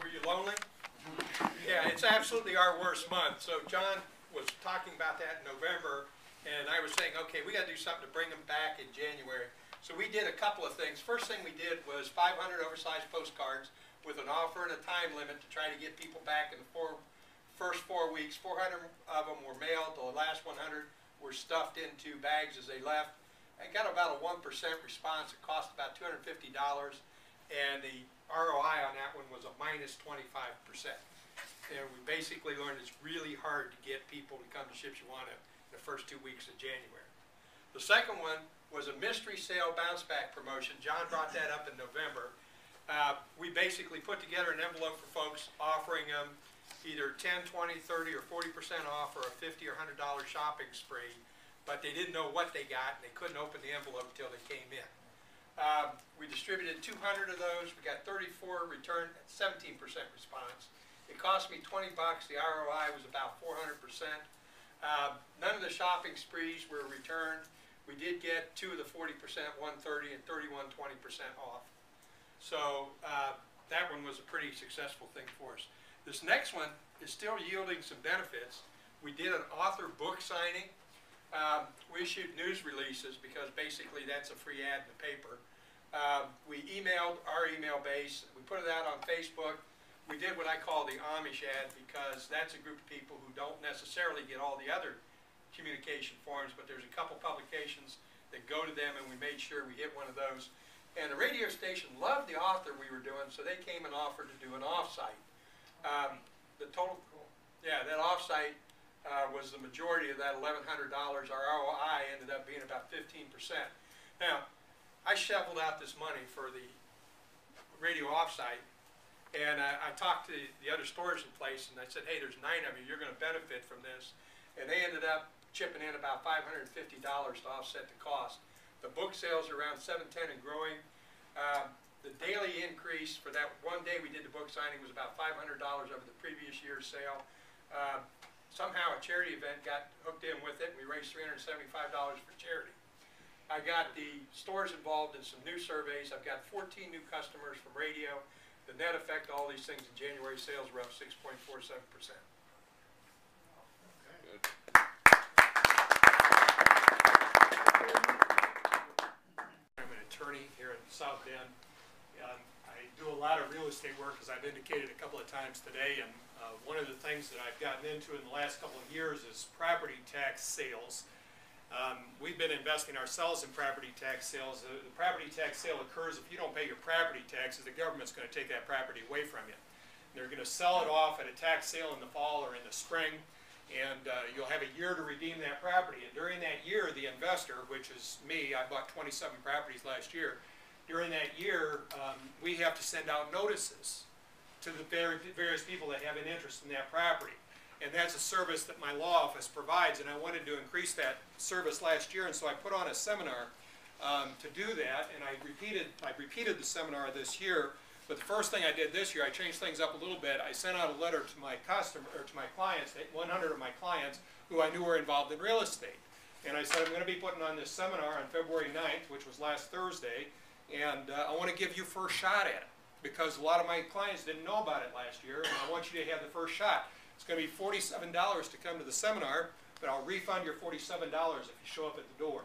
Were you lonely? Yeah, it's absolutely our worst month. So John was talking about that in November, and I was saying, okay, we got to do something to bring them back in January. So we did a couple of things. First thing we did was 500 oversized postcards with an offer and a time limit to try to get people back in the first 4 weeks. 400 of them were mailed. The last 100 were stuffed into bags as they left. I got about a 1% response. It cost about $250, and the ROI on that one was a minus 25%. And we basically learned it's really hard to get people to come to Ships You Want in the first 2 weeks of January. The second one was a mystery sale bounce back promotion. John brought that up in November. We basically put together an envelope for folks offering them either 10, 20, 30, or 40% off or a $50 or $100 shopping spree, but they didn't know what they got and they couldn't open the envelope until they came in. We distributed 200 of those. We got 34 returned at 17% response. It cost me $20. The ROI was about 400%. None of the shopping sprees were returned. We did get 2 of the 40%, 130, and 31, 20% off. So that one was a pretty successful thing for us. This next one is still yielding some benefits. We did an author book signing. We issued news releases because basically that's a free ad in the paper. We emailed our email base. We put it out on Facebook. We did what I call the Amish ad because that's a group of people who don't necessarily get all the other communication forms, but there's a couple publications that go to them, and we made sure we hit one of those. And the radio station loved the author we were doing, so they came and offered to do an off-site. The total, yeah, that off-site was the majority of that $1,100. Our ROI ended up being about 15%. Now, I shoveled out this money for the radio off-site, and I talked to the other stores in place, and I said, hey, there's 9 of you. You're going to benefit from this. And they ended up chipping in about $550 to offset the cost. The book sales are around 710 and growing. The daily increase for that one day we did the book signing was about $500 over the previous year's sale. Somehow a charity event got hooked in with it. We raised $375 for charity. I got the stores involved in some new surveys. I've got 14 new customers from radio. The net effect of all these things in January sales were up 6.47%. I'm an attorney here in South Bend. I do a lot of real estate work, as I've indicated a couple of times today, and one of the things that I've gotten into in the last couple of years is property tax sales. We've been investing ourselves in property tax sales. The property tax sale occurs if you don't pay your property taxes, the government's going to take that property away from you. They're going to sell it off at a tax sale in the fall or in the spring, and you'll have a year to redeem that property. And during that year, the investor, which is me, I bought 27 properties last year. During that year, we have to send out notices to the various people that have an interest in that property. And that's a service that my law office provides, and I wanted to increase that service last year, and so I put on a seminar to do that, and I repeated the seminar this year. But the first thing I did this year, I changed things up a little bit. I sent out a letter to my clients, 100 of my clients who I knew were involved in real estate. And I said, I'm going to be putting on this seminar on February 9th, which was last Thursday, and I want to give you first shot at it, because a lot of my clients didn't know about it last year, and I want you to have the first shot. It's going to be $47 to come to the seminar, but I'll refund your $47 if you show up at the door.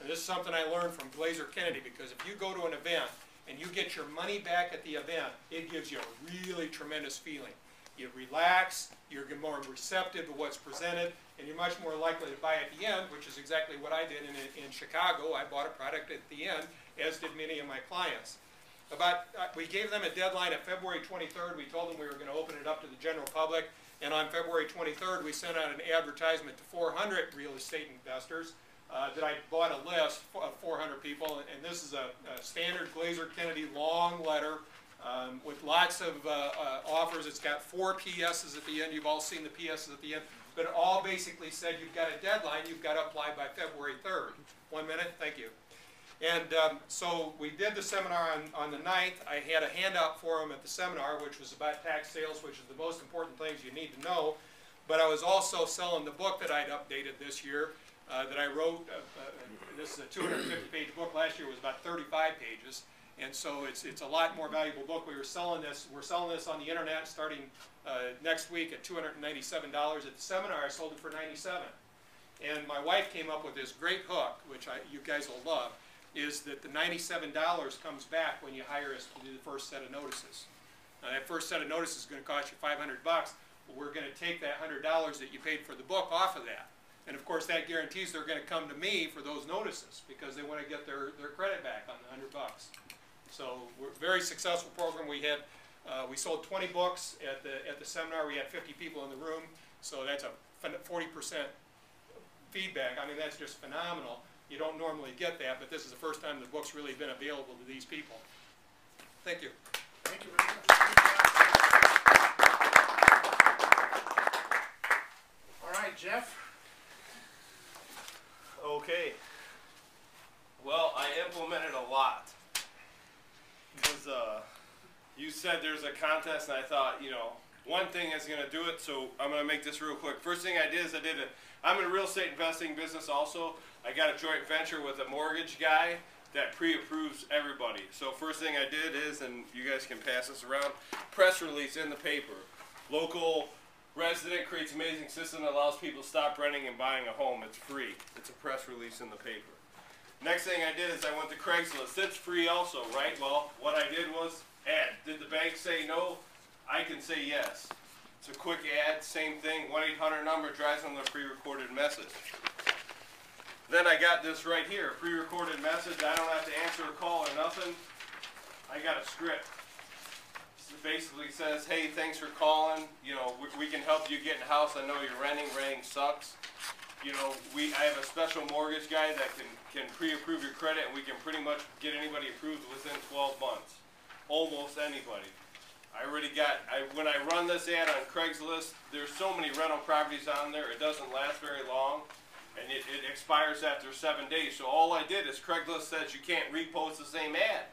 And this is something I learned from Glazer Kennedy, because if you go to an event and you get your money back at the event, it gives you a really tremendous feeling. You relax, you're more receptive to what's presented, and you're much more likely to buy at the end, which is exactly what I did in Chicago. I bought a product at the end, as did many of my clients. We gave them a deadline of February 23rd. We told them we were going to open it up to the general public. And on February 23rd, we sent out an advertisement to 400 real estate investors that I bought a list of 400 people. And this is a standard Glazer Kennedy long letter with lots of offers. It's got 4 PSs at the end. You've all seen the PSs at the end. But it all basically said you've got a deadline. You've got to apply by February 3rd. 1 minute. Thank you. And so we did the seminar on the 9th. I had a handout for them at the seminar, which was about tax sales, which is the most important things you need to know. But I was also selling the book that I'd updated this year that I wrote. This is a 250-page book. Last year was about 35 pages. And so it's a lot more valuable book. We're selling this on the internet starting next week at $297. At the seminar, I sold it for $97. And my wife came up with this great hook, which you guys will love, is that the $97 comes back when you hire us to do the first set of notices. Now that first set of notices is going to cost you $500. But we're going to take that $100 that you paid for the book off of that. And of course that guarantees they're going to come to me for those notices because they want to get their credit back on the $100. So we're a very successful program. We sold 20 books at the seminar. We had 50 people in the room. So that's a 40% feedback. I mean, that's just phenomenal. You don't normally get that, but this is the first time the book's really been available to these people. Thank you. Thank you very much. All right, Jeff. Okay. Well, I implemented a lot. Because you said there's a contest, and I thought, you know, one thing is going to do it, so I'm going to make this real quick. First thing I did is I'm in a real estate investing business also. I got a joint venture with a mortgage guy that pre-approves everybody. So first thing I did is, and you guys can pass this around, press release in the paper. Local resident creates amazing system that allows people to stop renting and buying a home. It's free. It's a press release in the paper. Next thing I did is I went to Craigslist. It's free also, right? Well, what I did was ad. Did the bank say no? I can say yes. It's a quick ad, same thing. 1-800 number drives them the pre-recorded message. Then I got this right here, pre-recorded message. I don't have to answer a call or nothing. I got a script. It basically says, hey, thanks for calling. You know, we can help you get in a house. I know you're renting. Renting sucks. You know, I have a special mortgage guy that can pre-approve your credit, and we can pretty much get anybody approved within 12 months. Almost anybody. When I run this ad on Craigslist, there's so many rental properties on there, it doesn't last very long, and it expires after 7 days. So all I did is Craigslist says you can't repost the same ad.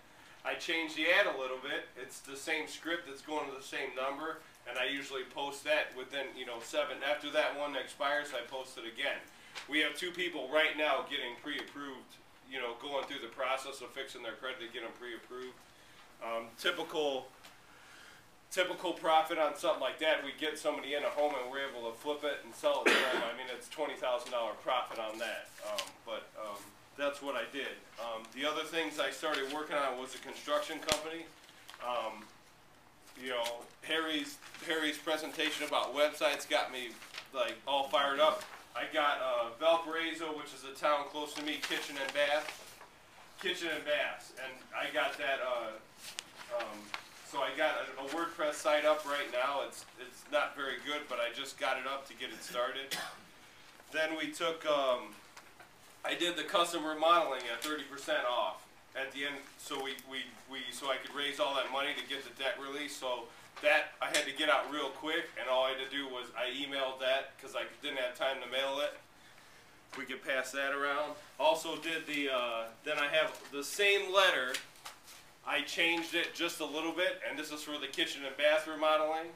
I changed the ad a little bit. It's the same script that's going to the same number, and I usually post that within, you know, 7. After that one expires, I post it again. We have 2 people right now getting pre-approved, you know, going through the process of fixing their credit to get them pre-approved. Typical profit on something like that, we get somebody in a home and we're able to flip it and sell it to them. I mean, it's $20,000 profit on that. That's what I did. The other things I started working on was a construction company. You know, Harry's presentation about websites got me like all fired up. I got Valparaiso, which is a town close to me, kitchen and baths, and I got that. So I got a WordPress site up right now. It's not very good, but I just got it up to get it started. Then we took, I did the custom remodeling at 30% off at the end. So so I could raise all that money to get the debt release. So that I had to get out real quick, and all I had to do was I emailed that because I didn't have time to mail it. We could pass that around. Also did then I have the same letter. I changed it just a little bit, and this is for the kitchen and bath remodeling.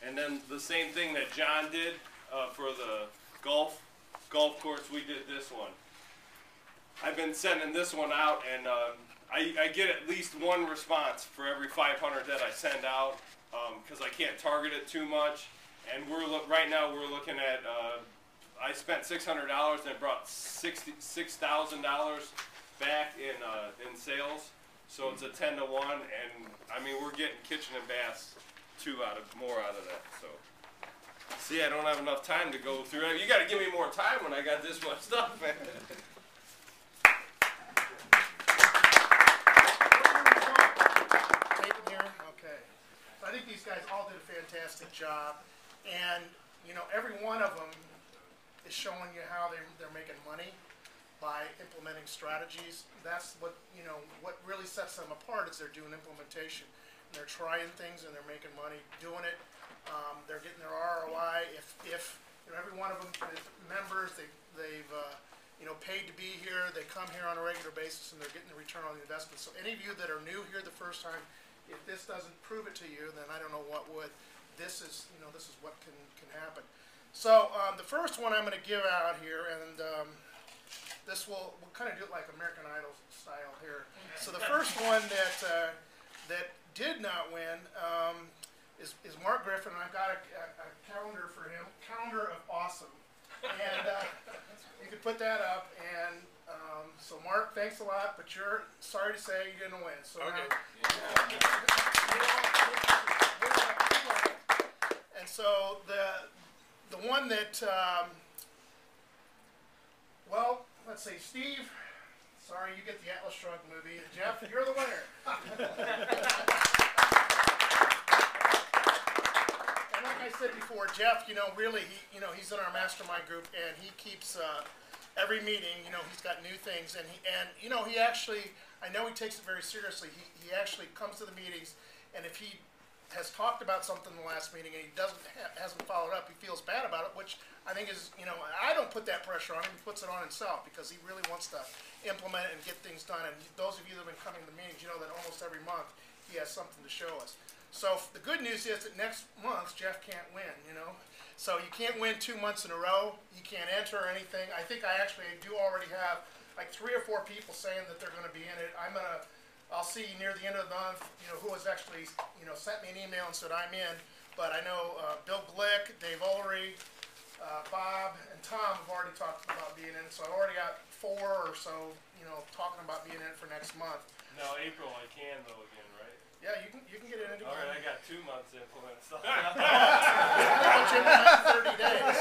And then the same thing that John did for the golf course, we did this one. I've been sending this one out, and I get at least one response for every 500 that I send out because I can't target it too much. And right now we're looking at, I spent $600 and it brought $6,000 back in sales. So it's a 10-to-1, and I mean we're getting kitchen and baths more out of that. So see, I don't have enough time to go through it. You got to give me more time when I got this much stuff, man. Tape here, okay. So I think these guys all did a fantastic job, and you know every one of them is showing you how they're making money by implementing strategies. That's what, you know, what really sets them apart is they're doing implementation. And they're trying things and they're making money doing it. They're getting their ROI. If you know, every one of them is members, they've you know, paid to be here. They come here on a regular basis and they're getting the return on the investment. So any of you that are new here the first time, if this doesn't prove it to you, then I don't know what would. This is, you know, this is what can happen. So the first one I'm going to give out here, and we'll kind of do it like American Idol style here. So the first one that did not win is Mark Griffin, and I've got a calendar for him, calendar of awesome, and you could put that up. And so Mark, thanks a lot, but you're sorry to say you didn't win. So okay. And so the one that well, let's see, Steve. Sorry, you get the Atlas Shrugged movie. Jeff, you're the winner. And like I said before, Jeff, really, he's in our mastermind group, and he keeps every meeting. He's got new things, and he actually, I know he takes it very seriously. He actually comes to the meetings, and if he has talked about something in the last meeting and he hasn't followed up, he feels bad about it, which I think is, I don't put that pressure on him. He puts it on himself because he really wants to implement it and get things done. And those of you that have been coming to the meetings, you know that almost every month he has something to show us. So the good news is that next month Jeff can't win, So you can't win 2 months in a row. You can't enter anything. I think I actually do already have like 3 or 4 people saying that they're going to be in it. I'll see near the end of the month, who has actually, sent me an email and said I'm in. But I know Bill Glick, Dave Ullery, Bob, and Tom have already talked about being in it. So I've already got 4 or so, talking about being in it for next month. Now April I can though again, right? Yeah, you can get in it again. All right, I got 2 months to implement stuff. But you implement 30 days.